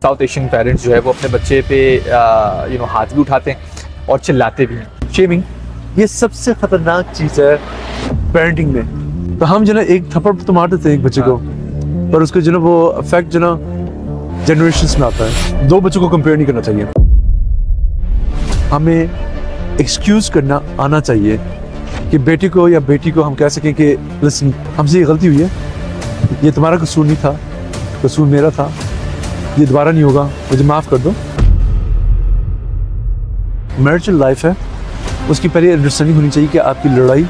South Asian parents जो है वो अपने बच्चे पे हाथ भी उठाते हैं और चिल्लाते भी हैं। शेमिंग ये सबसे खतरनाक चीज है पेरेंटिंग में। तो हम जो ना एक थप्पड़ तो मार देते हैं एक बच्चे को, पर उसको जो ना वो इफेक्ट जो ना जनरेशंस में आता है। दो बच्चों को कंपेयर नहीं करना चाहिए। हमें एक्सक्यूज करना आना चाहिए कि बेटे को या बेटी को हम कह सकें कि लिसन, हमसे ये गलती हुई है, ये तुम्हारा कसूर नहीं था, कसूर मेरा था, ये दोबारा नहीं होगा, मुझे माफ़ कर दो। मैरिटल लाइफ है, उसकी पहले अंडरस्टैंडिंग होनी चाहिए कि आपकी लड़ाई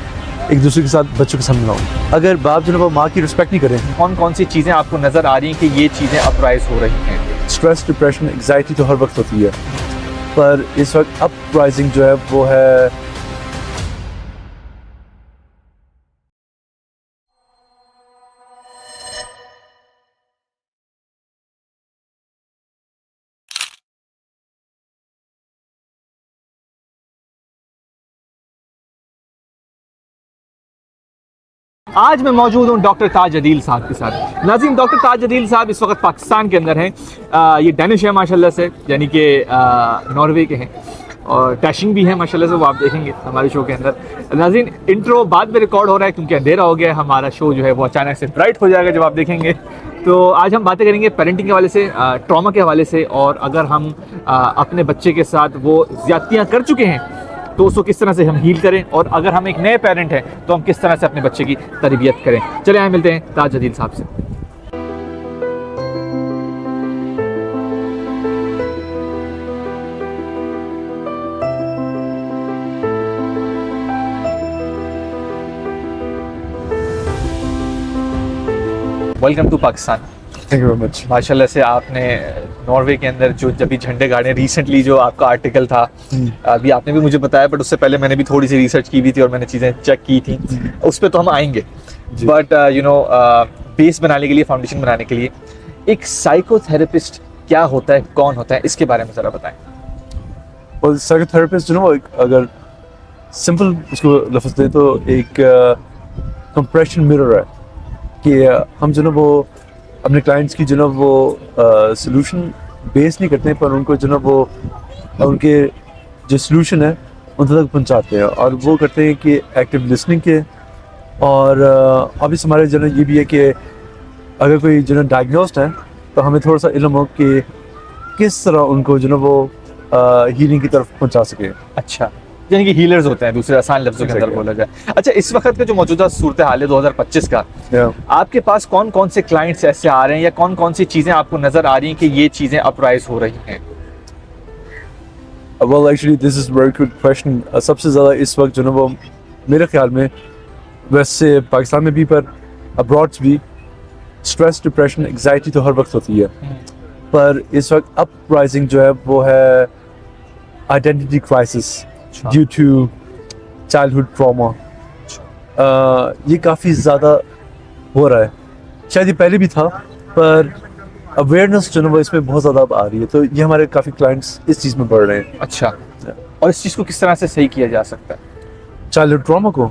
एक दूसरे के साथ बच्चों के सामने ना हो। अगर बाप जो है वो माँ की रिस्पेक्ट नहीं करें। कौन कौन सी चीज़ें आपको नज़र आ रही हैं कि ये चीज़ें अपराइज हो रही हैं? स्ट्रेस, डिप्रेशन, एग्जाइटी तो हर वक्त होती है, पर इस वक्त अपराइजिंग जो है वो है आज मैं मौजूद हूँ डॉक्टर ताज अदील साहब के साथ। नाज़रीन, डॉक्टर ताज अदील साहब इस वक्त पाकिस्तान के अंदर हैं। ये डेनिश है माशाल्लाह से, यानी कि नॉर्वे के हैं, और डैशिंग भी है माशाल्लाह से, वो आप देखेंगे हमारे शो के अंदर। नाज़रीन, इंट्रो बाद में रिकॉर्ड हो रहा है क्योंकि अंधेरा हो गया है। हमारा शो जो है वो अचानक से ब्राइट हो जाएगा जब आप देखेंगे। तो आज हम बातें करेंगे पेरेंटिंग के हवाले से, ट्रॉमा के हवाले से, और अगर हम अपने बच्चे के साथ वो ज़्यादतियाँ कर चुके हैं तो उसको किस तरह से हम हील करें, और अगर हम एक नए पेरेंट हैं तो हम किस तरह से अपने बच्चे की तरबियत करें। चले आए मिलते हैं ताज अदील साहब से। Welcome to Pakistan. Thank you very much. माशाल्लाह से आपने नॉर्वे के अंदर जो जब भी झंडे गाड़े, रिसेंटली जो आपका आर्टिकल था, अभी आपने भी मुझे बताया, बट उससे पहले मैंने भी थोड़ी सी रिसर्च की भी थी और मैंने चीज़ें चेक की थी, उस पर तो हम आएंगे। बट बेस बनाने के लिए, फाउंडेशन बनाने के लिए, एक साइकोथेरेपिस्ट क्या होता है, कौन होता है, इसके बारे में ज़रा बताएं। और साइकोथेरेपिस्ट जो ना, अगर सिंपल उसको लफ्ज़ दें तो एक कंप्रेशन मिरर है कि हम जो ना वो अपने क्लाइंट्स की जो ना वो सॉल्यूशन बेस नहीं करते हैं, पर उनको जो ना वो उनके जो सॉल्यूशन है उन तक पहुंचाते हैं, और वो करते हैं कि एक्टिव लिसनिंग के। और अभी हमारे जो ना ये भी है कि अगर कोई जो ना डायग्नोस्ड है तो हमें थोड़ा सा इल्म हो कि किस तरह उनको जो ना वो हीलिंग की तरफ पहुंचा सके। अच्छा, यानी कि हीलर्स होते हैं, दूसरे आसान लफ्ज़ों के अंदर बोला जाए। अच्छा, इस वक्त का जो मौजूदा सूरत हाल है 2025 का, आपके पास कौन कौन से क्लाइंट्स ऐसे आ रहे हैं या कौन कौन सी चीज़ें आपको नज़र आ रही हैं कि ये चीज़ें अपराइज हो रही हैं? Well, actually, this is a very good question. सबसे ज़्यादा इस वक्त जो ना वो मेरे ख्याल में, वैसे पाकिस्तान में भी पर अब्रॉड भी, स्ट्रेस, डिप्रेशन, एग्जाइटी तो हर वक्त होती है, पर इस वक्त अपराइजिंग जो है वो है identity crisis due to childhood trauma. ये काफ़ी ज़्यादा हो रहा है, शायद ये पहले भी था, पर अवेयरनेस जो है वो इसमें बहुत ज़्यादा अब आ रही है, तो ये हमारे काफ़ी क्लाइंट्स इस चीज़ में बढ़ रहे हैं। अच्छा, और इस चीज़ को किस तरह से सही किया जा सकता है, चाइल्डहुड ट्रॉमा को?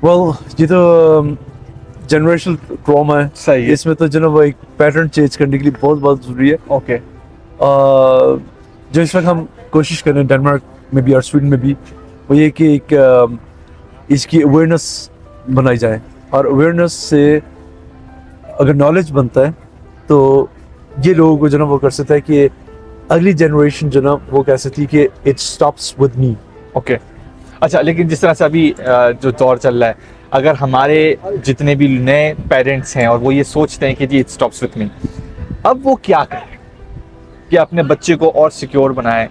वेल, ये तो जनरेशनल ट्रॉमा है। सही है। इसमें तो जो ना वो एक पैटर्न चेंज करने के लिए बहुत बहुत ज़रूरी है। ओके। जो इस वक्त हम कोशिश कर रहे हैं डेनमार्क में भी और स्वीडन में भी, वो ये कि एक इसकी अवेयरनेस बनाई जाए, और अवेयरनेस से अगर नॉलेज बनता है तो ये लोगों को जो ना वो कर सकता है कि अगली जनरेशन जो ना वो कह सकती है कि it stops with me. Okay. अच्छा, लेकिन जिस तरह से अभी जो दौर चल रहा है, अगर हमारे जितने भी नए पेरेंट्स हैं और वो ये सोचते हैं कि जी इट स्टॉप्स विद मी, अब वो क्या करें कि अपने बच्चे को और सिक्योर बनाएं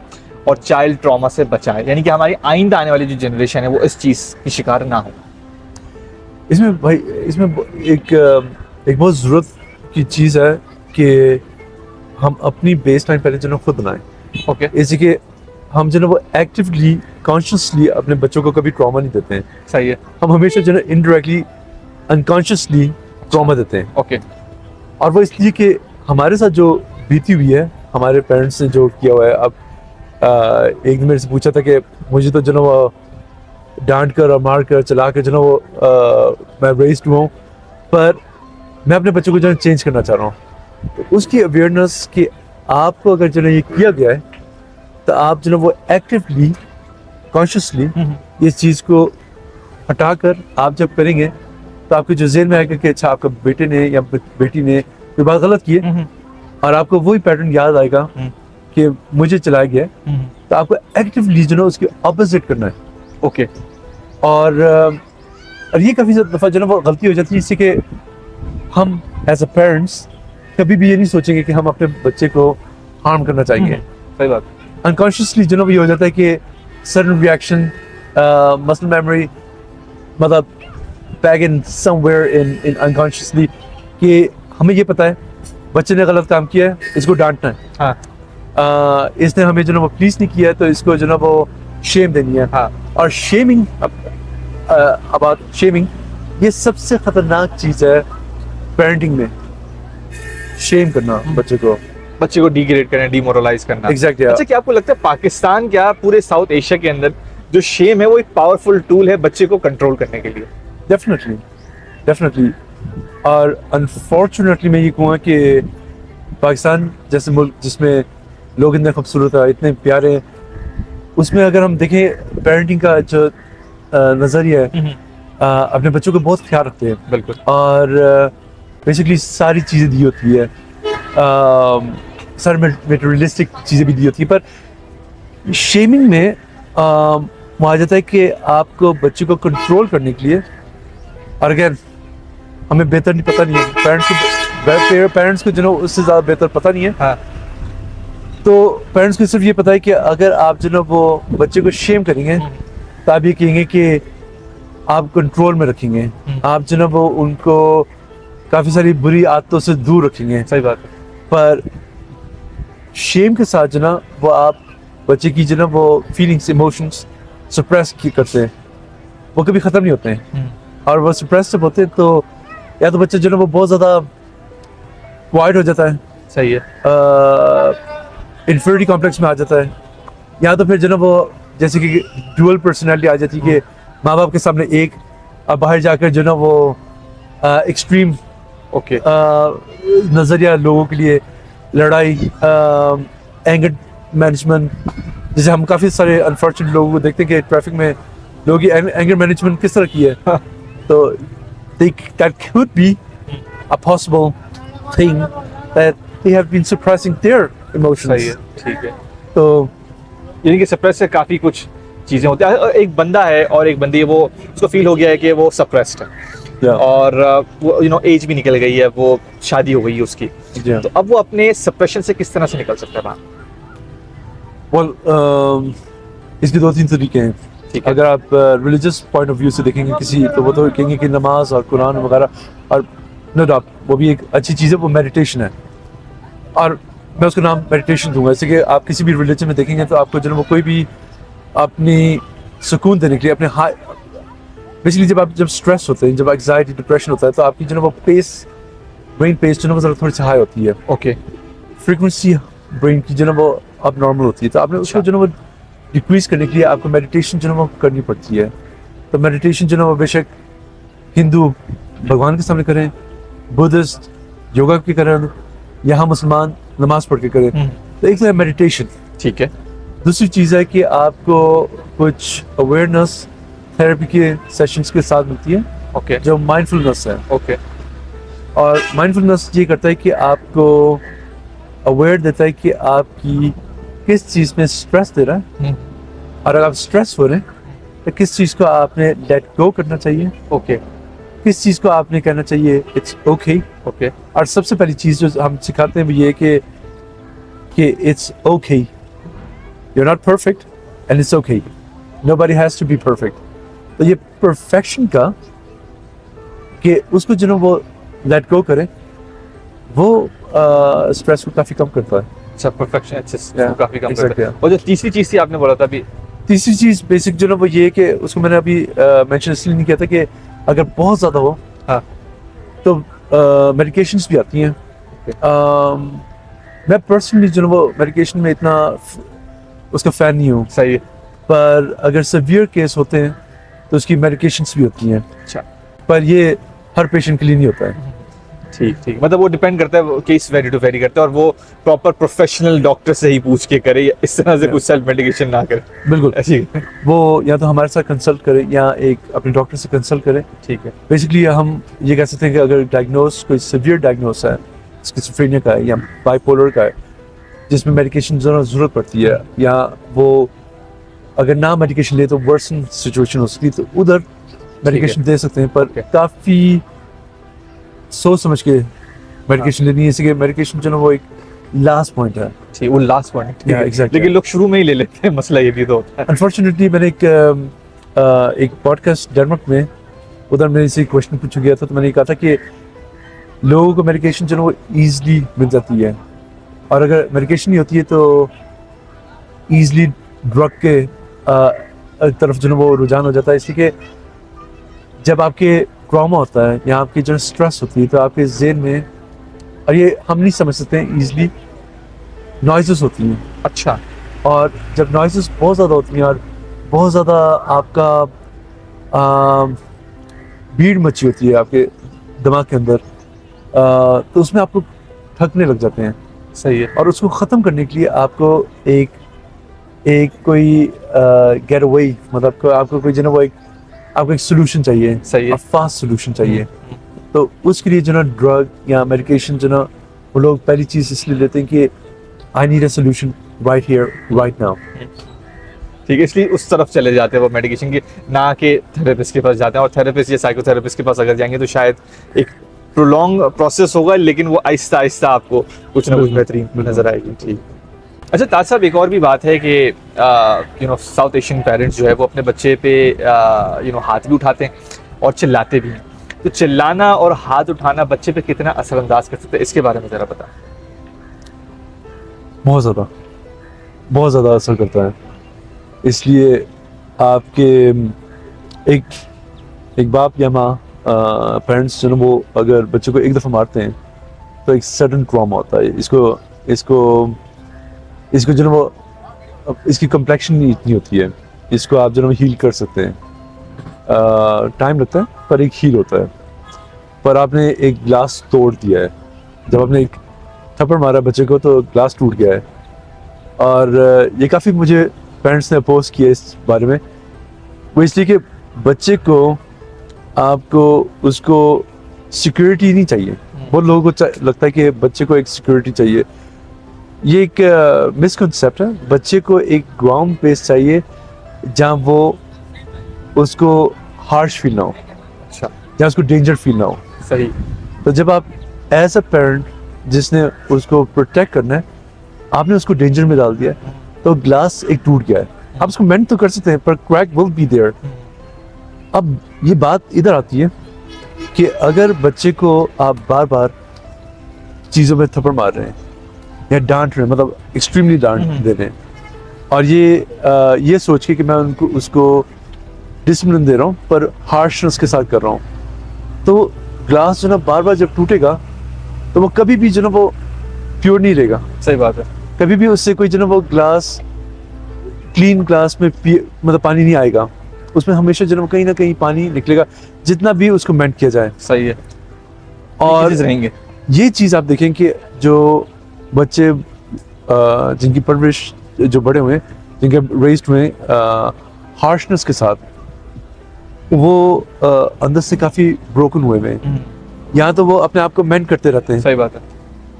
और चाइल्ड ट्रॉमा से बचाएं, यानी कि हमारी आइंदा आने वाली जो जनरेशन है वो इस चीज़ की शिकार ना हो? इसमें भाई, इसमें एक बहुत ज़रूरत की चीज़ है कि हम अपनी बेस लाइन पहले जो ना खुद बनाएं। ओके। इसी के हम जो ना वो एक्टिवली, कॉन्शियसली अपने बच्चों को कभी ट्रॉमा नहीं देते हैं। सही है। हम हमेशा जो ना इनडायरेक्टली, अनकॉन्शियसली ट्रॉमा देते हैं। ओके। और वो इसलिए कि हमारे साथ जो बीती हुई है, हमारे पेरेंट्स ने जो किया हुआ है। अब एक दिन मेरे से पूछा था कि मुझे तो जो ना वो डांट कर और मार कर चला कर जो ना वो मैं रेस्ड हुआ हूँ, पर मैं अपने बच्चों को जो चेंज करना चाह रहा हूँ। तो उसकी अवेयरनेस कि आपको अगर जो है ये किया गया है तो आप जो है वो एक्टिवली कॉन्शियसली इस चीज़ को हटाकर आप जब करेंगे तो आपके जो जेहन में आएगा कि अच्छा आपका बेटे ने या बेटी ने कोई बात गलत की है और आपको वही पैटर्न याद आएगा कि मुझे चलाया गया है, तो आपको एक्टिवली जो है उसके ऑपोजिट करना है। ओके। और ये काफ़ी दफ़ा जो है वो गलती हो जाती है, इससे कि हम एज अ पेरेंट्स कभी भी ये नहीं सोचेंगे कि हम अपने बच्चे को हार्म करना चाहेंगे। सही बात। अनकॉन्शियसली जो है वो ये हो जाता है कि सडन रिएक्शन, मसल मेमोरी, मतलब bag in somewhere in unconsciously कि हमें ये पता है बच्चे ने गलत काम किया है, इसको डांटना है। हाँ। इसने हमें जो है वो प्लीज नहीं किया है तो इसको जो है वो शेम देनी है। हाँ। और शेमिंग, अबाउट शेमिंग, ये सबसे खतरनाक चीज है पेरेंटिंग में, शेम करना बच्चे को डिग्रेड करना, डिमोरलाइज करना। एग्जैक्टली। अच्छा, क्या आपको लगता है पाकिस्तान क्या पूरे साउथ एशिया के अंदर जो शेम है वो एक पावरफुल टूल है बच्चे को कंट्रोल करने के लिए? डेफिनेटली। और अनफॉर्चुनेटली मैं ये कहूँगा कि पाकिस्तान जैसे मुल्क जिसमें लोग इतने खूबसूरत है, इतने प्यारे हैं, उसमें अगर हम देखें पेरेंटिंग का जो नज़रिया है, अपने बच्चों को बहुत ख्याल रखते हैं। बिल्कुल। और बेसिकली सारी चीज़ें दी होती है, सारी मटेरियलिस्टिक चीज़ें भी दी होती है, पर शेमिंग में वहाँ आ जाता है कि आपको बच्चे को कंट्रोल करने के लिए, और अगेन हमें बेहतर नहीं पता नहीं है, पेरेंट्स को जो है उससे ज़्यादा बेहतर पता नहीं है। हाँ। तो पेरेंट्स को सिर्फ ये पता है कि अगर आप जो है वो बच्चे को शेम करेंगे तो आप ये कहेंगे कि आप कंट्रोल में रखेंगे, आप जो है वो उनको काफ़ी सारी बुरी आदतों से दूर रखेंगे। सही बात है। पर शेम के साथ जो ना वो आप बच्चे की जो ना वो फीलिंग्स, इमोशंस सप्रेस करते हैं, वो कभी ख़त्म नहीं होते हैं। और वो सप्रेस जब होते हैं तो या तो बच्चा जो ना वो बहुत ज़्यादा क्वाइट हो जाता है, सही है, इन्फीरियरिटी कॉम्प्लेक्स में आ जाता है, या तो फिर जो ना वो जैसे कि डुअल पर्सनैलिटी आ जाती है कि माँ बाप के सामने एक और बाहर जाकर जो ना वो एक्सट्रीम ओके नज़रिया लोगों के लिए, लड़ाई, एंगर मैनेजमेंट, जैसे हम काफ़ी सारे अनफॉर्चुनेट लोगों को देखते हैं कि ट्रैफिक में लोगों की एंगर मैनेजमेंट किस तरह की है। तो that could be a possible thing that they have been suppressing their emotions. सही है, ठीक है। तो यानी कि सप्रेस से काफ़ी कुछ चीज़ें होती हैं। एक बंदा है और एक बंदी है, वो उसको फील हो गया है कि वो सप्रेस्ड है, और वो एज भी निकल गई है, वो शादी हो गई है उसकी, तो अब वो अपने सप्रेशन से किस तरह से निकल सकता है बाहर? well, इसके 2-3 तरीके हैं। अगर आप रिलीजियस पॉइंट ऑफ व्यू से देखेंगे किसी, तो वो तो कहेंगे कि नमाज और कुरान वगैरह, और नो डाउट वो भी एक अच्छी चीज़ है, वो मेडिटेशन है, और मैं उसका नाम मेडिटेशन दूंगा। जैसे कि आप किसी भी रिलीजन में देखेंगे तो आपको जो है वो कोई भी अपनी सुकून देने के लिए अपने हाई, बेसिकली जब स्ट्रेस होते हैं, जब एंग्जाइटी डिप्रेशन होता है, तो आपकी जो है वो पेस, ब्रेन पेस जो है वो थोड़ी सी हाई होती है। ओके। फ्रीक्वेंसी ब्रेन की जो है वो अब नॉर्मल होती है, तो आपने उसको जो है वो डिक्रीज करने के लिए आपको मेडिटेशन जो है वो करनी पड़ती है। तो मेडिटेशन जो है वो बेशक हिंदू भगवान के सामने करें, बुद्धिस्ट योगा के करें, यहाँ मुसलमान नमाज पढ़ के करें, तो एक है मेडिटेशन। ठीक है। दूसरी चीज़ है कि आपको कुछ अवेयरनेस थेरेपी के सेशंस के साथ मिलती है, ओके, जो माइंडफुलनेस है। ओके। और माइंडफुलनेस ये करता है कि आपको अवेयर देता है कि आपकी किस चीज़ में स्ट्रेस दे रहा है, और अगर आप स्ट्रेस हो रहे हैं तो किस चीज़ को आपने लेट गो करना चाहिए, ओके, किस चीज़ को आपने कहना चाहिए इट्स ओके। ओके। और सबसे पहली चीज़ जो हम सिखाते हैं वो ये कि it's okay, you are not perfect and it's okay, nobody has to be perfect. तो ये परफेक्शन का कि उसको जो वो लेट गो करें, वो स्ट्रेस को काफ़ी कम करता है। अच्छा, परफेक्शन काफ़ी कम exactly, करता है। और जो तीसरी चीज़ थी आपने बोला था अभी, तीसरी चीज़ बेसिक जो ना वो ये कि उसको मैंने अभी मेंशन इसलिए नहीं किया था कि अगर बहुत ज़्यादा हो, हाँ, तो मेडिकेशंस भी आती हैं। मैं पर्सनली जो ना वो मेडिकेशन में इतना उसका फ़ैन नहीं हूँ। सही है। पर अगर सीवियर केस होते हैं तो उसकी मेडिकेशंस भी होती हैं। अच्छा। पर ये हर पेशेंट के लिए नहीं होता है। ठीक ठीक, मतलब वो डिपेंड करता है, केस वेरी टू वेरी करता है, और वो प्रॉपर प्रोफेशनल डॉक्टर से ही पूछ के करे, या इस तरह से कुछ सेल्फ मेडिकेशन ना करे। बिल्कुल ऐसी वो या तो हमारे साथ कंसल्ट करे या एक अपने डॉक्टर से कंसल्ट करे। ठीक है। बेसिकली हम ये कह सकते हैं कि अगर डायग्नोस कोई सिवियर डायग्नोस है, स्किज़ोफ्रेनिया का है या बाइपोलर का है, जिसमें मेडिकेशन ज़रूरत पड़ती है, या वो अगर ना मेडिकेशन ले तो वर्सन सिचुएशन हो सकती है, तो उधर मेडिकेशन दे सकते हैं, पर काफ़ी सोच समझ के मेडिकेशन लेनी है। इसी के मेडिकेशन जो है वो एक लास्ट पॉइंट है। ठीक, वो लास्ट पॉइंट Yeah, exactly. लेकिन लोग शुरू में ही ले लेते हैं, मसला ये भी तो होता है। अनफॉर्चुनेटली मैंने एक पॉडकास्ट डेनमार्क में उधर मेरे से क्वेश्चन पूछा गया था, तो मैंने ये कहा था कि लोगों को मेडिकेशन जो है वो ईजिली मिल जाती है, और अगर मेडिकेशन नहीं होती है तो ईजिली ड्रग के तरफ जो है वो रुझान हो जाता है। इसलिए कि जब आपके ट्रॉमा होता है या आपकी जो स्ट्रेस होती है, तो आपके जेन में, और ये हम नहीं समझ सकते हैं ईजिली, नॉइजेस होती हैं। अच्छा। और जब नॉइजेस बहुत ज़्यादा होती हैं और बहुत ज़्यादा आपका भीड़ मची होती है आपके दिमाग के अंदर, तो उसमें आपको थकने लग जाते हैं। सही है। और उसको ख़त्म करने के लिए आपको एक कोई गेट अवे, मतलब आपको कोई जो ना वो आपको एक सोल्यूशन चाहिए। सही है। फास्ट सोल्यूशन चाहिए। तो उसके लिए जो ना ड्रग या मेडिकेशन जो ना वो लोग पहली चीज़ इसलिए लेते हैं कि I need a solution right here right now. ठीक है, इसलिए उस तरफ चले जाते हैं वो मेडिकेशन के, ना कि थेरेपिस्ट के पास जाते हैं। और थेरेपिस्ट या साइकोथेरेपिस्ट के पास अगर जाएंगे तो शायद एक प्रोलॉन्ग प्रोसेस होगा, लेकिन वो आहिस्ता आहिस्ता आपको कुछ ना कुछ बेहतरीन नजर आएगी। ठीक। अच्छा ताज साहब, एक और भी बात है कि साउथ एशियन पेरेंट्स जो है वो अपने बच्चे पे हाथ भी उठाते हैं और चिल्लाते भी हैं। तो चिल्लाना और हाथ उठाना बच्चे पे कितना असरअंदाज कर सकते हैं, इसके बारे में ज़रा बताएं। बहुत ज़्यादा असर करता है। इसलिए आपके एक बाप या माँ, पेरेंट्स जो है वो अगर बच्चे को एक दफ़ा मारते हैं तो एक सडन ट्रॉमा होता है। इसको जो है वो, इसकी कम्प्लेक्शन नहीं इतनी होती है, इसको आप जो है हील कर सकते हैं। टाइम लगता है पर एक हील होता है। पर आपने एक ग्लास तोड़ दिया है, जब आपने एक थप्पड़ मारा बच्चे को तो ग्लास टूट गया है। और ये काफ़ी मुझे पेरेंट्स ने अपोज किया इस बारे में, वो इसलिए कि बच्चे को आपको उसको सिक्योरिटी नहीं चाहिए। बहुत लोगों को लगता है कि बच्चे को एक सिक्योरिटी चाहिए। ये एक मिसकंसेप्ट है। बच्चे को एक ग्राउंड बेस चाहिए जहाँ वो उसको हार्श फील ना हो। अच्छा। जहाँ उसको डेंजर फील ना हो। सही। तो जब आप एज अ पेरेंट जिसने उसको प्रोटेक्ट करना है, आपने उसको डेंजर में डाल दिया, तो ग्लास एक टूट गया है। आप उसको मेंट तो कर सकते हैं पर क्रैक विल बी देयर। अब ये बात इधर आती है कि अगर बच्चे को आप बार बार चीज़ों में थप्पड़ मार रहे हैं या डांट रहे हैं, मतलब एक्सट्रीमली डांट दे रहे हैं, और ये सोच के कि मैं उसको डिसिप्लिन दे रहा हूँ पर हार्शनेस के साथ कर रहा हूँ, तो ग्लास जो ना बार बार जब टूटेगा तो वो कभी भी जो ना वो प्योर नहीं रहेगा। सही बात है। कभी भी उससे कोई जो ना वो ग्लास, क्लीन ग्लास में मतलब पानी नहीं आएगा, उसमें हमेशा जो ना कहीं ना कहीं पानी निकलेगा, जितना भी उसको मेंट किया जाए। सही है। और रहेंगे ये चीज़ आप देखें कि जो बच्चे जिनकी परवरिश, जो बड़े हुए, जिनके रेस्ड हुए हार्शनेस के साथ, वो अंदर से काफ़ी ब्रोकन हुए हैं। यहाँ तो वो अपने आप को मेंट करते रहते हैं। सही बात है।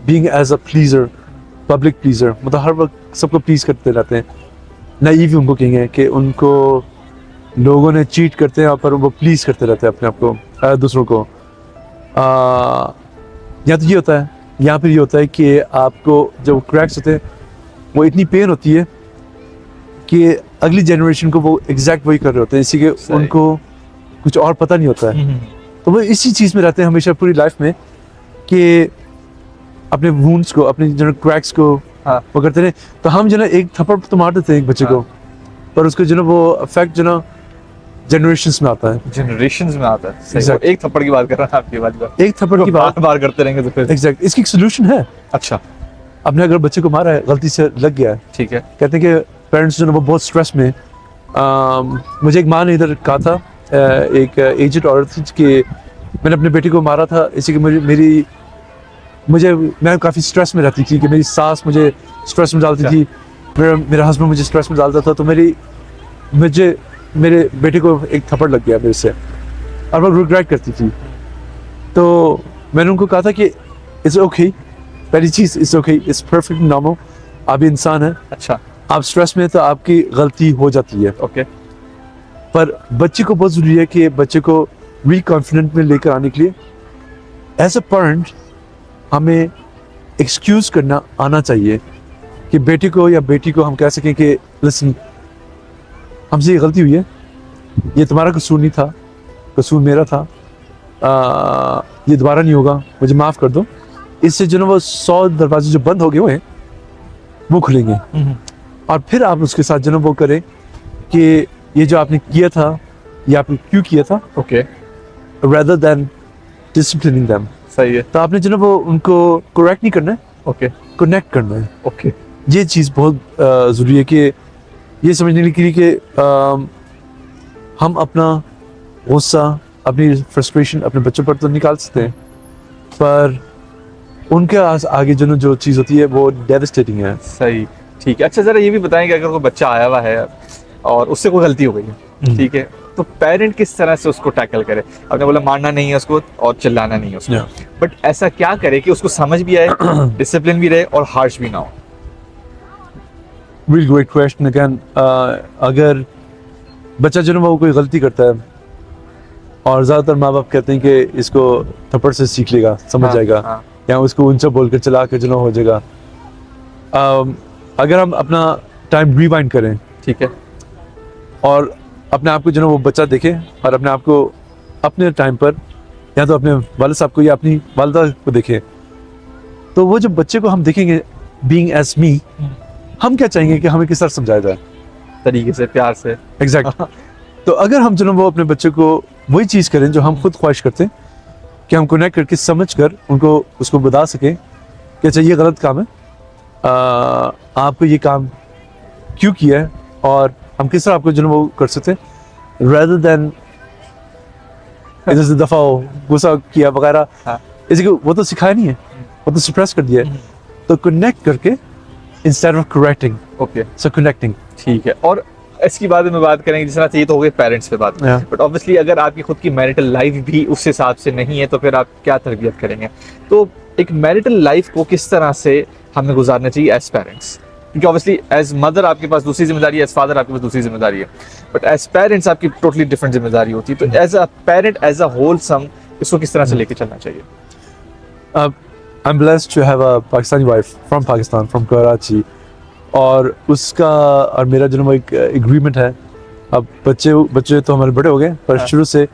Being as a pleaser, public pleaser, मतलब हर वक्त सबको प्लीज करते रहते हैं। नाइव उनको कहेंगे कि उनको लोगों ने चीट करते हैं पर वो प्लीज करते रहते हैं अपने आप को, दूसरों को। या तो ये होता है, यहाँ पर ये होता है कि आपको जब क्रैक्स होते हैं वो इतनी पेन होती है कि अगली जनरेशन को वो एग्जैक्ट वही कर रहे होते हैं, इसी के उनको कुछ और पता नहीं होता है। तो वो इसी चीज़ में रहते हैं हमेशा पूरी लाइफ में कि अपने वुंड्स को, अपने जो क्रैक्स को वो करते रहे। तो हम जो ना एक थप्पड़ तो मार देते हैं एक बच्चे को, पर उसको जो ना वो इफेक्ट जो ना जनरेशंस में आता है। जनरेशंस में आता है। सही। Exact. एक थप्पड़ की बात कर रहा हूँ, आपकी बात एक थप्पड़ की बात बार करते रहेंगे तो फिर एग्जैक्ट इसकी एक सोल्यूशन है। अच्छा। आपने अगर बच्चे को मारा है, गलती से लग गया है, ठीक है, कहते हैं कि पेरेंट्स जो ना वो बहुत स्ट्रेस में, मुझे एक माँ ने इधर कहा था, एक एजेड औरत थी कि मैंने अपने बेटे को मारा था, इसी कि मेरी मैं काफ़ी स्ट्रेस में रहती थी कि मेरी सास मुझे स्ट्रेस में डालती थी, मेरा हस्बैंड मुझे स्ट्रेस में डालता था, तो मेरे बेटे को एक थप्पड़ लग गया मेरे से और मैं रिग्रेट करती थी। तो मैंने उनको कहा था कि इट्स ओके, पहली चीज़ it's okay, it's perfect normal, आप इंसान हैं, अच्छा, आप स्ट्रेस में तो आपकी गलती हो जाती है, ओके, पर बच्चे को बहुत ज़रूरी है कि बच्चे को रीकॉन्फिडेंट में लेकर आने के लिए एज अ पेरेंट हमें एक्सक्यूज़ करना आना चाहिए कि बेटे को या बेटी को हम कह सकें कि लिसन, हमसे ये गलती हुई है, ये तुम्हारा कसूर नहीं था, कसूर मेरा था, ये दोबारा नहीं होगा, मुझे माफ़ कर दो। इससे जो ना वो 100 दरवाजे जो बंद हो गए हुए हैं वो खुलेंगे और फिर आप उसके साथ जो ना वो करें कि ये जो आपने किया था ये आपने क्यों किया था, okay, rather than disciplining them। सही है, तो आपने जो ना वो उनको करेक्ट नहीं करना है, ओके, कनेक्ट करना है। ओके, ये चीज़ बहुत ज़रूरी है कि ये समझने के लिए कि हम अपना गुस्सा, अपनी फ्रस्ट्रेशन अपने बच्चों पर तो निकाल सकते हैं, पर उनके आगे जो चीज़ होती है वो डेवस्टेटिंग है। सही, ठीक है। अच्छा, ज़रा ये भी बताएं कि अगर कोई बच्चा आया हुआ है और उससे कोई गलती हो गई है, ठीक है, तो पेरेंट किस तरह से उसको टैकल करे? आपने बोला मारना नहीं है उसको और चिल्लाना नहीं है उसको, बट ऐसा क्या करे कि उसको समझ भी आए, डिसिप्लिन भी रहे और हार्श भी ना हो? Real great question again। अगर बच्चा जो ना वो कोई गलती करता है और ज़्यादातर माँ बाप कहते हैं कि इसको थप्पड़ से सीख लेगा, समझ हाँ, जाएगा, हाँ, या उसको ऊंचा बोलकर चला कर जो ना हो जाएगा। अगर हम अपना टाइम रिवाइंड करें, ठीक है, और अपने आप को जो ना वो बच्चा देखे और अपने आप को अपने टाइम पर या तो अपने वालिद साहब को या अपनी वालिदा को देखे, तो वो जो बच्चे को हम देखेंगे बीइंग एज मी, हम क्या चाहेंगे कि हमें किस तरह समझाया जाए, तरीके से, प्यार से। एग्जैक्ट। तो अगर हम जो ना वो अपने बच्चे को वही चीज़ करें जो हम खुद ख्वाहिश करते हैं कि हम कनेक्ट करके समझ कर उनको उसको बता सकें कि अच्छा ये गलत काम है, आपको ये काम क्यों किया है और हम किस तरह आपको जो ना वो कर सकते हैं, rather than इधर से दफा हो, गुस्सा किया वगैरह, हाँ। इसी को वो तो सिखाया नहीं है, वो तो सप्रेस कर दिया है। तो कनेक्ट करके instead of correcting, okay, so connecting. ठीक है। और इसकी बाद में बात करेंगे, जिस तरह से ये तो हो गए पेरेंट्स पे बात, Yeah. बट ऑब्वियसली अगर आपकी खुद की मैरिटल लाइफ भी उस हिसाब से नहीं है तो फिर आप क्या तरबियत करेंगे? तो एक मैरिटल लाइफ को किस तरह से हमें गुजारना चाहिए एज पेरेंट्स? क्योंकि ऑब्वियसली एज मदर आपके पास दूसरी जिम्मेदारी है, एज फादर आपके पास दूसरी जिम्मेदारी है, बट एज पेरेंट्स आपकी टोटली डिफरेंट जिम्मेदारी होती है। तो as a parent, as a wholesome, इसको किस तरह से लेके चलना चाहिए? I'm blessed to have a Pakistani wife from Pakistan, from Karachi, और उसका और मेरा जो ना एक एग्रीमेंट है। अब बच्चे तो हमारे बड़े हो गए, पर हाँ। शुरू से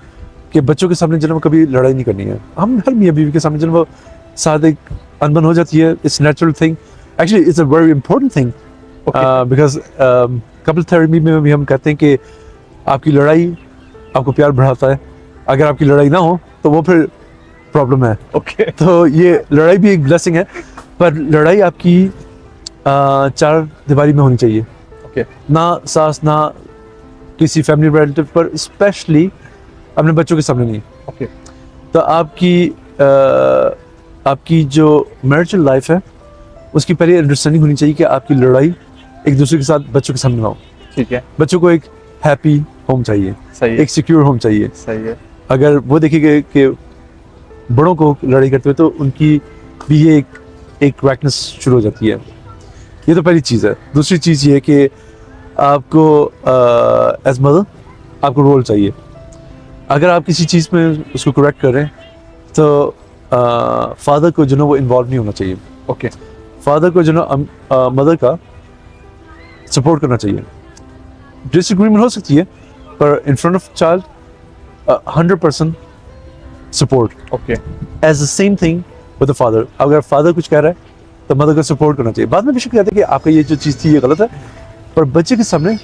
कि बच्चों के सामने जो ना कभी लड़ाई नहीं करनी है। हम हर मियाँ बीवी के सामने जो ना वो साथ एक अनबन हो जाती है, it's natural thing, actually it's a very important thing, because couple therapy में भी हम कहते हैं कि आपकी लड़ाई आपको प्यार बढ़ाता है, अगर आपकी लड़ाई ना हो तो वो फिर प्रॉब्लम है। ओके, तो ये लड़ाई भी एक ब्लेसिंग है, पर लड़ाई आपकी चार दीवारी में होनी चाहिए, ओके, ना सास ना किसी फैमिली रिलेटिव पर, स्पेशली अपने बच्चों के सामने नहीं। ओके, तो आपकी जो मैरिटल लाइफ है उसकी पहले अंडरस्टैंडिंग होनी चाहिए कि आपकी लड़ाई एक दूसरे के साथ बच्चों के सामने ना हो। ठीक है, बच्चों को एक हैप्पी होम चाहिए, सही है, एक सिक्योर होम चाहिए। सही है, अगर वो देखेंगे कि बड़ों को लड़ाई करते हुए तो उनकी भी ये एक वैकनेस शुरू हो जाती है। ये तो पहली चीज़ है। दूसरी चीज़ ये है कि आपको एज मदर आपको रोल चाहिए। अगर आप किसी चीज़ में उसको करेक्ट कर रहे हैं तो फादर को जो ना वो इन्वॉल्व नहीं होना चाहिए। ओके, फादर को जो ना मदर का सपोर्ट करना चाहिए। डिसएग्रीमेंट हो सकती है, पर in front of child 100% support. Okay, as the same thing with the father. अगर फादर कुछ कह रहा है तो मदर को सपोर्ट करना चाहिए। बाद में बेशक कहते हैं कि आपका ये जो चीज़ थी ये गलत है, पर बच्चे के सामने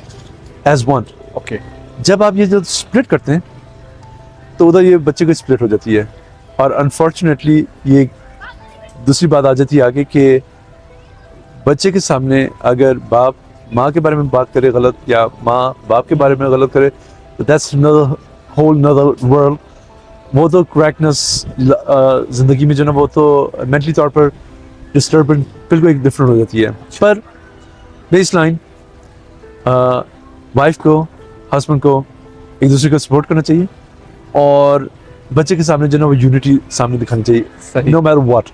एज वन। ओके, जब आप ये जो स्प्लिट करते हैं तो उधर ये बच्चे को स्प्लिट हो जाती है, और अनफॉर्चुनेटली ये दूसरी बात आ जाती है आगे कि बच्चे के सामने अगर बाप माँ के बारे में बात करे गलत, या माँ बाप के बारे में गलत करे, तो that's another whole another world वो तो क्रैकनेस ज़िंदगी में जो ना वो तो मेंटली तौर पर डिस्टर्बेंस बिल्कुल एक डिफरेंट हो जाती है। पर बेस लाइन वाइफ को, हस्बैंड को एक दूसरे को सपोर्ट करना चाहिए और बच्चे के सामने जो ना वो यूनिटी सामने दिखानी चाहिए, सही। No matter what.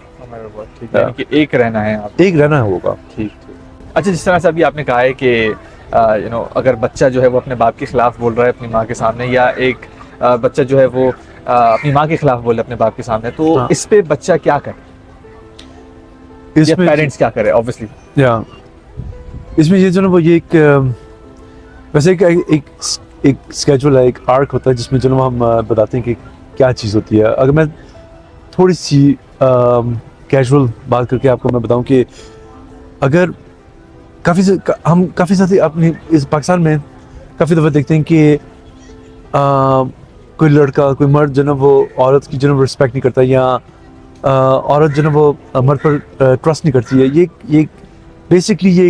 ठीक है, यानी कि एक रहना है आप। एक रहना होगा। ठीक ठीक। अच्छा, जिस तरह से अभी आपने कहा है कि अगर बच्चा जो है वो अपने बाप के खिलाफ बोल रहा है अपनी माँ के सामने, या एक बच्चा जो है वो अपनी माँ के खिलाफ बोल रहा है अपने बाप के सामने, तो हाँ। इस पे बच्चा क्या करे, या पेरेंट्स क्या करे? ऑब्वियसली या इसमें ये जो ना वो ये एक वैसे एक स्केड्यूल है, एक आर्क होता है जिसमें जो ना हम बताते हैं कि क्या चीज़ होती है। अगर मैं थोड़ी सी कैजुअल बात करके आपको मैं बताऊं कि अगर हम काफ़ी साथ अपनी इस पाकिस्तान में काफ़ी दफ़ा देखते हैं कि कोई लड़का, कोई मर्द जो ना वो औरत की जो ना रिस्पेक्ट नहीं करता, या औरत जो ना वो मर्द पर ट्रस्ट नहीं करती है। ये बेसिकली ये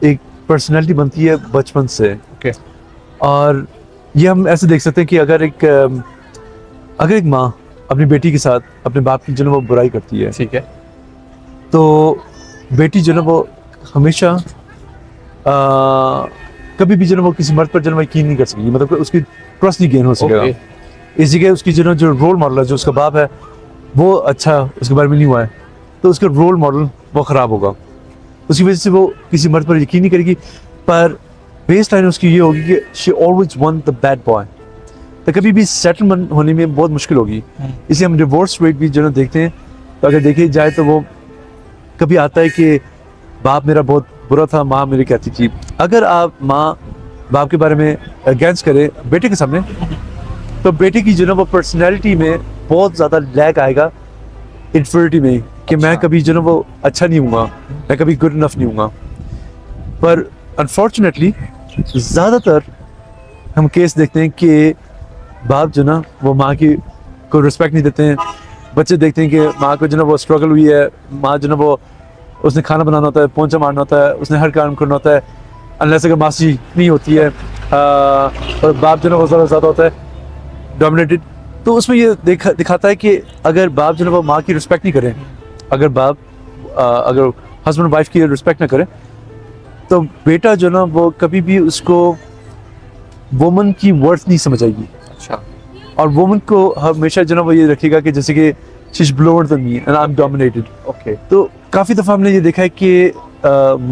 एक पर्सनैलिटी बनती है बचपन से। ओके। और ये हम ऐसे देख सकते हैं कि अगर एक माँ अपनी बेटी के साथ अपने बाप की जो ना वो बुराई करती है, ठीक है, तो बेटी जो ना वो हमेशा कभी भी जो ना वो किसी मर्द पर जो ना वो यकीन नहीं कर सकेगी, मतलब कि उसकी ट्रस्ट नहीं गेन हो सकेगा। इसी के उसकी जो ना जो रोल मॉडल है, जो उसका बाप है, वो अच्छा उसके बारे में नहीं हुआ है, तो उसका रोल मॉडल वो ख़राब होगा। उसकी वजह से वो किसी मर्द पर यकीन नहीं करेगी। पर बेस लाइन उसकी ये होगी कि she always want the bad boy, तो कभी भी सेटलमेंट होने में बहुत मुश्किल होगी। इसलिए हम डिवोर्स रेट भी जो ना देखते हैं, तो अगर देखी जाए तो वो कभी आता है कि बाप मेरा बहुत बुरा था, माँ मेरी कहती थी। अगर आप माँ बाप के बारे में अगेंस्ट करें बेटे के सामने, तो बेटे की जो ना वो पर्सनैलिटी में बहुत ज़्यादा लैग आएगा, इन्फिनिटी में, कि मैं कभी जो ना वो अच्छा नहीं हूँगा, मैं कभी गुड इनफ नहीं हूँगा। पर अनफॉर्चुनेटली ज़्यादातर हम केस देखते हैं कि बाप जो ना वो माँ की को रिस्पेक्ट नहीं देते हैं। बच्चे देखते हैं कि माँ को जो ना वो स्ट्रगल हुई है, माँ जो ना वो उसने खाना बनाना होता है, पोंछा मारना होता है, उसने हर काम करना होता है, अनलेस अगर मासी नहीं होती है, और बाप जो ना वो ज़्यादा होता है डोमिनेटेड। तो उसमें ये दिखाता है कि अगर बाप जो ना वो माँ की रिस्पेक्ट नहीं करें, अगर हस्बैंड वाइफ की रिस्पेक्ट ना करें, तो बेटा जो ना वो कभी भी उसको वुमन की वर्थ नहीं समझ आएगी। अच्छा। और वुमन को हमेशा जो ना वो ये रखेगा कि जैसे कि she is blower than me and I am dominated. Okay. तो काफ़ी दफ़ा हमने ये देखा है कि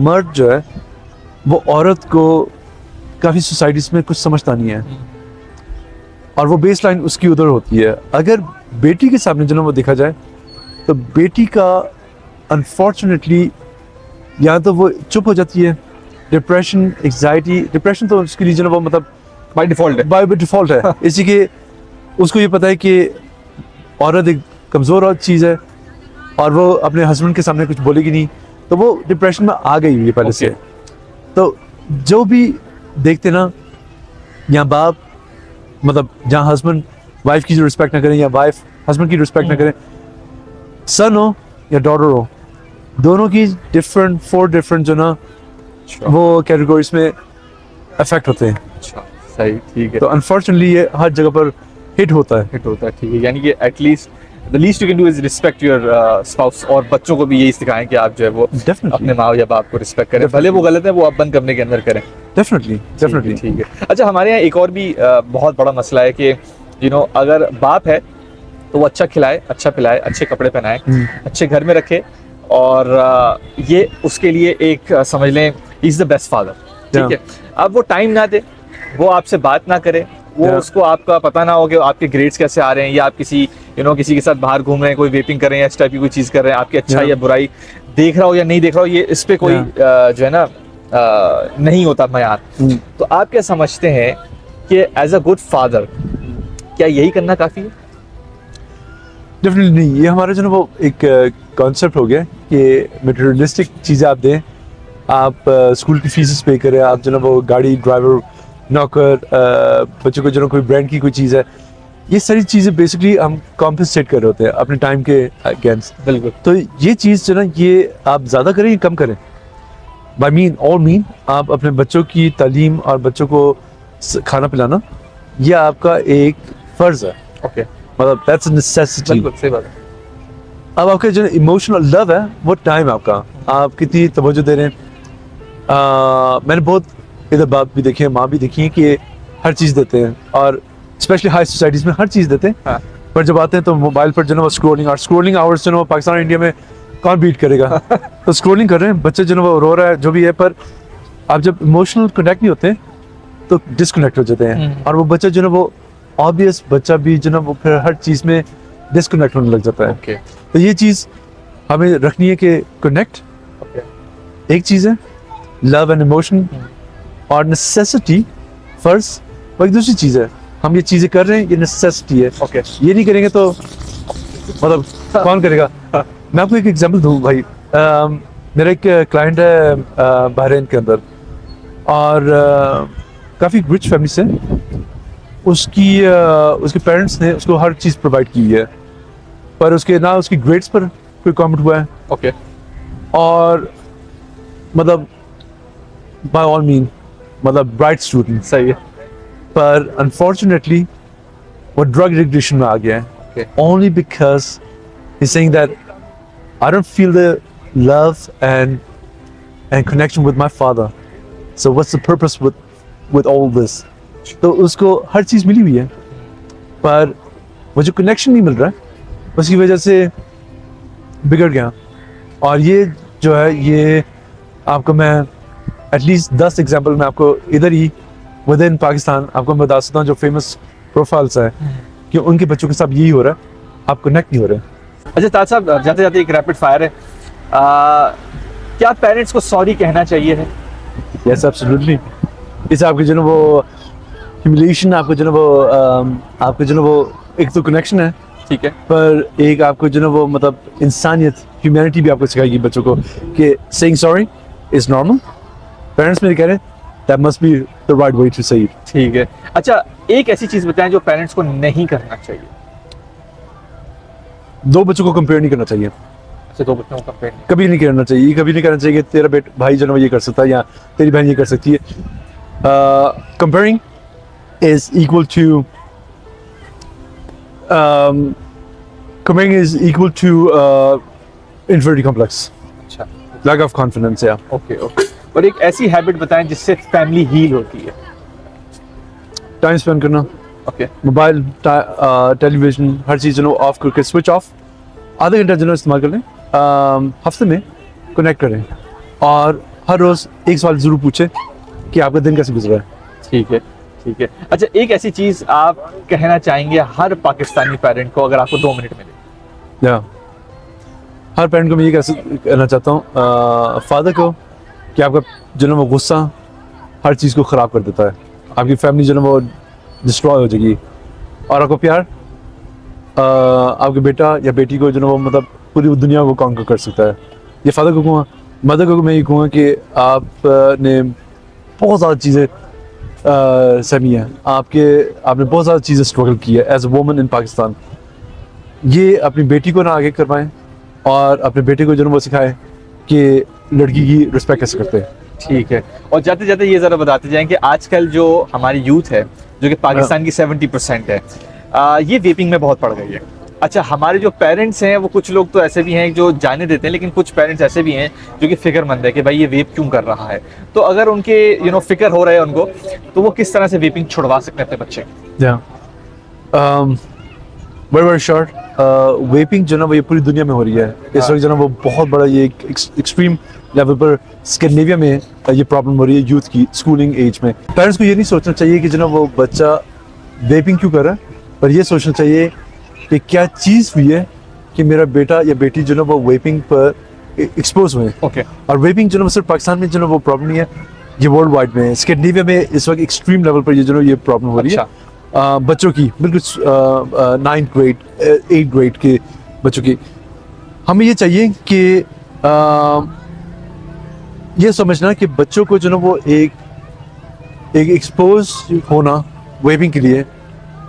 मर्द जो है वो औरत को काफ़ी सोसाइटीज़ में कुछ समझता नहीं है, और वो बेस लाइन उसकी उधर होती है। अगर बेटी के सामने जो ना वो देखा जाए, तो बेटी का अनफॉर्चुनेटली या तो वो चुप हो जाती है, डिप्रेशन, एग्जाइटी, डिप्रेशन तो उसके लिए जो ना वो मतलब बाय डिफॉल्ट है। इसी के उसको ये पता है कि औरत एक कमज़ोर और चीज़ है, और वो अपने हस्बैंड के सामने कुछ बोलेगी नहीं, तो वो डिप्रेशन में आ गई हुई है पहले से। तो जो भी देखते ना, या बाप मतलब जहाँ हस्बैंड वाइफ की जो रिस्पेक्ट ना करें, या वाइफ हस्बैंड की रिस्पेक्ट ना करें, सन हो या डॉटर हो, दोनों की फोर डिफरेंट जो ना वो कैटेगरीज में अफेक्ट होते हैं। अच्छा, सही, ठीक है। तो अनफॉर्चुनेटली ये हर जगह पर हिट होता है। ठीक है, यानी कि at least the least you can do is respect your spouse, और बच्चों को भी यही सिखाएं कि आप जो है वो अपने माँ या बाप को रिस्पेक्ट करें, भले वो गलत है, वो आप बंद करने के अंदर करें। डेफिनेटली ठीक है। अच्छा, हमारे यहाँ एक और भी बहुत बड़ा मसला है कि अगर बाप है तो वो अच्छा खिलाए, अच्छा पिलाए, अच्छे कपड़े पहनाए, अच्छे घर में रखे, और ये उसके लिए एक समझ लें इज द बेस्ट फादर। ठीक है। अब वो टाइम ना दे, वो आपसे बात ना करे, वो उसको आपका पता ना हो कि आपके ग्रेड्स कैसे आ रहे हैं, या आप किसी किसी के साथ बाहर घूम रहे हैं, कोई वेपिंग कर रहे हैं, इस टाइप की कोई चीज़ कर रहे हैं, आपकी अच्छा या बुराई देख रहा हो या नहीं देख रहा हो, ये इस पे कोई जो है ना नहीं होता मयार। तो आप क्या समझते हैं कि एज अ गुड फादर क्या यही करना काफ़ी है? डेफिनेटली नहीं। ये हमारा जो ना वो एक कॉन्सेप्ट हो गया कि मटेरियलिस्टिक चीज़ें आप दें, आप स्कूल की फीसेस पे करें, आप जो ना वो गाड़ी, ड्राइवर, नौकर, बच्चों को जो ना कोई ब्रांड की कोई चीज़ है, ये सारी चीज़ें बेसिकली हम कॉम्पनसेट कर रहे होते हैं अपने टाइम के अगेंस्ट। बिल्कुल। तो ये चीज़ जो ना ये आप ज़्यादा करें या कम करें, बाई मीन आप अपने बच्चों की तालीम और बच्चों को खाना पिलाना, ये आपका एक फ़र्ज़ है। ओके। मतलब दैट्स अ नेसेसिटी। बिल्कुल सही बात है। अब आपका जो इमोशनल लव है वो टाइम है आपका, आप कितनी तवज्जो दे रहे हैं। मैंने बहुत इधर बाप भी देखी है, माँ भी देखी है कि हर चीज़ देते हैं, और स्पेशली हाई सोसाइटीज़ में हर चीज़ देते हैं। हाँ। पर जब आते हैं तो मोबाइल पर जो है वो स्क्रोलिंग आवर्स जो है वो पाकिस्तान और इंडिया में कौन बीट करेगा। तो स्क्रोलिंग कर रहे हैं बच्चे जो है वो रो रहा है जो भी है, पर आप जब इमोशनल कनेक्ट नहीं होते तो डिस्कनेक्ट हो जाते हैं, और वो बच्चा जो है वो ऑब्वियस बच्चा भी जो है वो फिर हर चीज़ में डिस्कनेक्ट होने लग जाता है। ओके तो ये चीज़ हमें रखनी है कि कनेक्ट ओके एक चीज़ है, लव एंड इमोशन, और नेसेसिटी फर्ज वो एक दूसरी चीज़ है। हम ये चीज़ें कर रहे हैं, ये नेसेसिटी है। ओके ये नहीं करेंगे तो मतलब कौन करेगा। मैं आपको एक एग्जांपल दूं भाई। मेरा एक क्लाइंट है बहरीन के अंदर, और काफ़ी रिच फैमिली से, उसके पेरेंट्स ने उसको हर चीज़ प्रोवाइड की है, पर उसके ना उसकी ग्रेड्स पर कोई कमेंट हुआ है, ओके और मतलब बाय ऑल मीन मतलब ब्राइट स्टूडेंट, सही है। पर अनफॉर्चुनेटली वो ड्रग एडिक्शन में आ गया है। Okay. Only because he's saying that I don't feel the love and connection with my father. So what's the purpose with all this? तो उसको हर चीज़ मिली हुई है, पर वो जो कनेक्शन नहीं मिल रहा है उसकी वजह से बिगड़ गया। और ये जो है ये आपको मैं एटलीस्ट 10 एग्जाम्पल में आपको इधर ही विद इन पाकिस्तान आपको मैं बता सकता हूँ जो फेमस प्रोफाइल्स है कि उनके बच्चों के साथ यही हो रहा है, आप कनेक्ट नहीं हो रहे। अच्छा ताज साहब, जाते जाते एक रैपिड फायर है, क्या पेरेंट्स को सॉरी कहना चाहिए है? Yes absolutely. इसे आपके जो है वो ह्यूमिलिएशन, आपको जो है वो आपको जो है वो एक तो कनेक्शन है, ठीक है, पर एक आपको जो है वो मतलब इंसानियत ह्यूमैनिटी भी आपको सिखाएगी बच्चों को कि saying sorry is normal. Parents मेरे कह रहे हैं that must be the right way to say it. ठीक है। अच्छा, एक ऐसी चीज बताएं जो पेरेंट्स को नहीं करना चाहिए। दो बच्चों को कंपेयर नहीं करना चाहिए, अच्छा, दो बच्चों को कंपेयर नहीं। कभी नहीं करना चाहिए, कभी नहीं करना चाहिए कि तेरा भाई जो है वो ये कर सकता है या तेरी बहन ये कर सकती है। Comparing is equal to comparing is equal to inferiority complex, अच्छा, lack of confidence। या ओके ओके। और एक ऐसी हैबिट बताएं जिससे फैमिली हील होती है। टाइम स्पेंड करना, ओके, मोबाइल टेलीविजन हर चीज़ जो ऑफ करके स्विच ऑफ, आधा घंटा जो इस्तेमाल कर लें, हफ्ते में कनेक्ट करें, और हर रोज़ एक सवाल ज़रूर पूछें कि आपका दिन कैसे गुजरा है। ठीक है ठीक है। अच्छा, एक ऐसी चीज आप कहना चाहेंगे हर पाकिस्तानी पेरेंट को, अगर आपको 2 मिनट मिले? या हर पेरेंट को मैं ये कहना चाहता हूँ फादर को कि आपका जो है वो गुस्सा हर चीज़ को ख़राब कर देता है, आपकी फैमिली जो है वो डिस्ट्रॉय हो जाएगी, और आपको प्यार आपके बेटा या बेटी को जो है वो मतलब पूरी दुनिया को कॉन्कर कर सकता है। ये फादर को कहूँगा। मदर को मैं ये कहूँगा कि आपने बहुत ज़्यादा चीज़ें सहमी है, आपने बहुत ज़्यादा चीज़ें स्ट्रगल की है as a woman in Pakistan. ये अपनी बेटी को ना आगे करवाएं, और अपने बेटे को जो है वो सिखाएं कि लड़की की रिस्पेक्ट कैसे करते हैं। ठीक है। और जाते जाते ये ज़रा बताते जाएं कि आजकल जो हमारी यूथ है, जो कि पाकिस्तान की 70% है, ये वेपिंग में बहुत पड़ गई है। अच्छा, हमारे जो पेरेंट्स हैं वो कुछ लोग तो ऐसे भी हैं जो जाने देते हैं, लेकिन कुछ पेरेंट्स ऐसे भी हैं जो कि फिक्रमंद है कि भाई ये वेप क्यों कर रहा है। तो अगर उनके फिक्र हो रहा है उनको, तो वो किस तरह से वेपिंग छुड़वा सकते हैं अपने बच्चे? वेरी शॉर्ट, वेपिंग जो ना वो ये पूरी दुनिया में हो रही है इस वक्त, जो ना वो बहुत बड़ा ये एक्सट्रीम लेवल पर स्कैंडिनेविया में ये प्रॉब्लम हो रही है यूथ की स्कूलिंग एज में। पेरेंट्स को ये नहीं सोचना चाहिए कि जो ना वो बच्चा वेपिंग क्यों कर रहा है, पर ये सोचना चाहिए कि क्या चीज़ हुई है कि मेरा बेटा या बेटी जो ना वो वेपिंग पर एक्सपोज हुए। ओके। और वेपिंग जो ना सिर्फ पाकिस्तान में जो ना वो प्रॉब्लम नहीं है, ये वर्ल्ड वाइड में स्कैंडिनेविया में इस वक्त एक्सट्रीम लेवल पर ये जो ना ये प्रॉब्लम हो रही है। बच्चों की बिल्कुल 9th ग्रेड 8th ग्रेड के बच्चों की। हमें ये चाहिए कि ये समझना कि बच्चों को जो ना वो एक एक्सपोज होना वेपिंग के लिए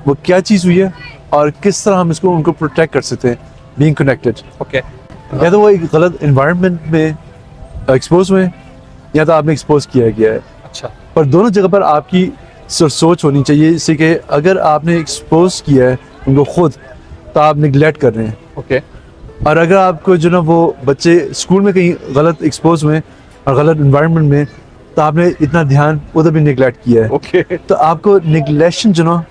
वो क्या चीज़ हुई है और किस तरह हम इसको उनको प्रोटेक्ट कर सकते हैं बीइंग कनेक्टेड। ओके। या तो वो एक गलत इन्वायरमेंट में एक्सपोज हुए या तो आपने एक्सपोज किया गया है। अच्छा। पर दोनों जगह पर आपकी सोच होनी चाहिए, इससे कि अगर आपने एक्सपोज किया है उनको खुद, तो आप निगलेक्ट कर रहे हैं। ओके और अगर आपको जो ना वो बच्चे स्कूल में कहीं गलत एक्सपोज हुए और गलत इन्वायरमेंट में, तो आपने इतना ध्यान उधर भी निगलेक्ट किया है। ओके तो आपको निगलेक्शन जो ना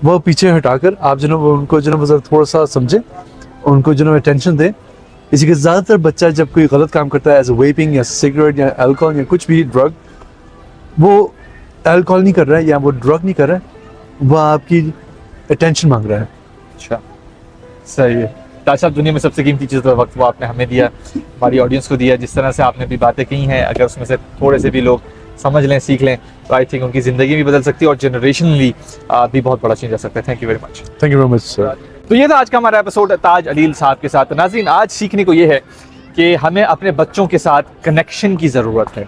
वो पीछे हटाकर आप जो ना वो उनको जो ना वो थोड़ा सा समझे, उनको जो ना अटेंशन दें। इसी के ज़्यादातर बच्चा जब कोई गलत काम करता है, एज वेपिंग या सिगरेट या अल्कोहल या कुछ भी ड्रग, वो अल्कोहल नहीं कर रहा है या वो ड्रग नहीं कर रहा है, वो आपकी अटेंशन मांग रहा है। अच्छा सही है। ताज साहब, दुनिया में सबसे कीमती चीज़ तो वक्त वो आपने हमें दिया, हमारी ऑडियंस को दिया। जिस तरह से आपने भी बातें की हैं, अगर उसमें से थोड़े से भी लोग समझ लें, सीख लें, तो आई थिंक उनकी ज़िंदगी भी बदल सकती है और जनरेशनली भी बहुत बड़ा चेंज आ सकता है। Thank you very much. Thank you very much sir. तो ये था आज का हमारा एपिसोड ताज अदील साहब के साथ। नाज़रीन, आज सीखने को ये है कि हमें अपने बच्चों के साथ कनेक्शन की ज़रूरत है।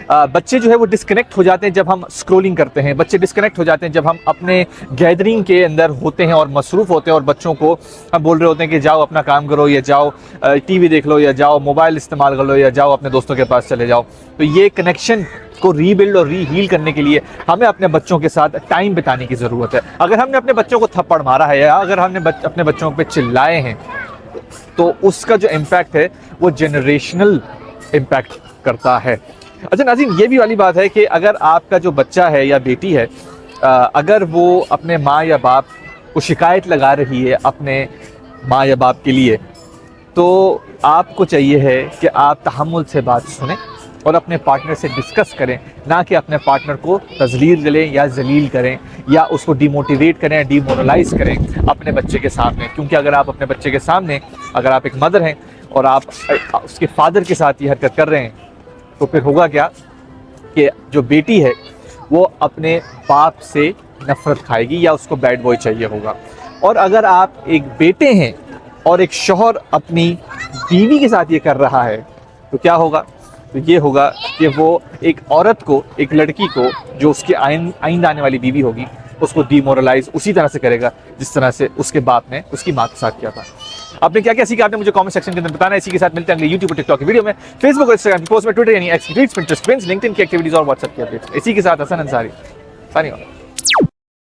बच्चे जो है वो डिस्कनेक्ट हो जाते हैं जब हम स्क्रॉलिंग करते हैं, बच्चे डिस्कनेक्ट हो जाते हैं जब हम अपने गैदरिंग के अंदर होते हैं और मसरूफ़ होते हैं, और बच्चों को हम बोल रहे होते हैं कि जाओ अपना काम करो, या जाओ टीवी देख लो, या जाओ मोबाइल इस्तेमाल कर लो, या जाओ अपने दोस्तों के पास चले जाओ। तो ये कनेक्शन को रीबिल्ड और रीहील करने के लिए हमें अपने बच्चों के साथ टाइम बिताने की ज़रूरत है। अगर हमने अपने बच्चों को थप्पड़ मारा है या अगर हमने अपने बच्चों पे चिल्लाए हैं, तो उसका जो इम्पैक्ट है वो जनरेशनल इम्पैक्ट करता है। अच्छा नाज़रीन, ये भी वाली बात है कि अगर आपका जो बच्चा है या बेटी है, अगर वो अपने माँ या बाप को शिकायत लगा रही है अपने माँ या बाप के लिए, तो आपको चाहिए है कि आप तहम्मुल से बात सुनें और अपने पार्टनर से डिस्कस करें, ना कि अपने पार्टनर को तज़लील करें या जलील करें या उसको डिमोटिवेट करें, डिमोरलाइज करें अपने बच्चे के सामने। क्योंकि अगर आप अपने बच्चे के सामने, अगर आप एक मदर हैं और आप उसके फादर के साथ ये हरकत कर रहे हैं, तो फिर होगा क्या कि जो बेटी है वो अपने बाप से नफरत खाएगी या उसको बैड बॉय चाहिए होगा। और अगर आप एक बेटे हैं और एक शौहर अपनी बीवी के साथ ये कर रहा है, तो क्या होगा? तो ये होगा कि वो एक औरत को, एक लड़की को, जो उसकी आइंदा आने वाली बीवी होगी, उसको डिमोरलाइज उसी तरह से करेगा जिस तरह से उसके बाप ने उसकी माँ के साथ किया था। आपने क्या क्या सीखा, आपने मुझे कमेंट सेक्शन के अंदर बताना है। इसी के साथ मिलते हैं अगले यूट्यूब और टिकटॉक की वीडियो में, फेसबुक और इंस्टाग्राम की पोस्ट में, ट्विटर यानी एक्स, ट्वीट्स, पिंटरेस्ट, लिंक्डइन की एक्टिविटीज और व्हाट्सएप की अपडेट्स। इसी के साथ हसन अंसारी सानी।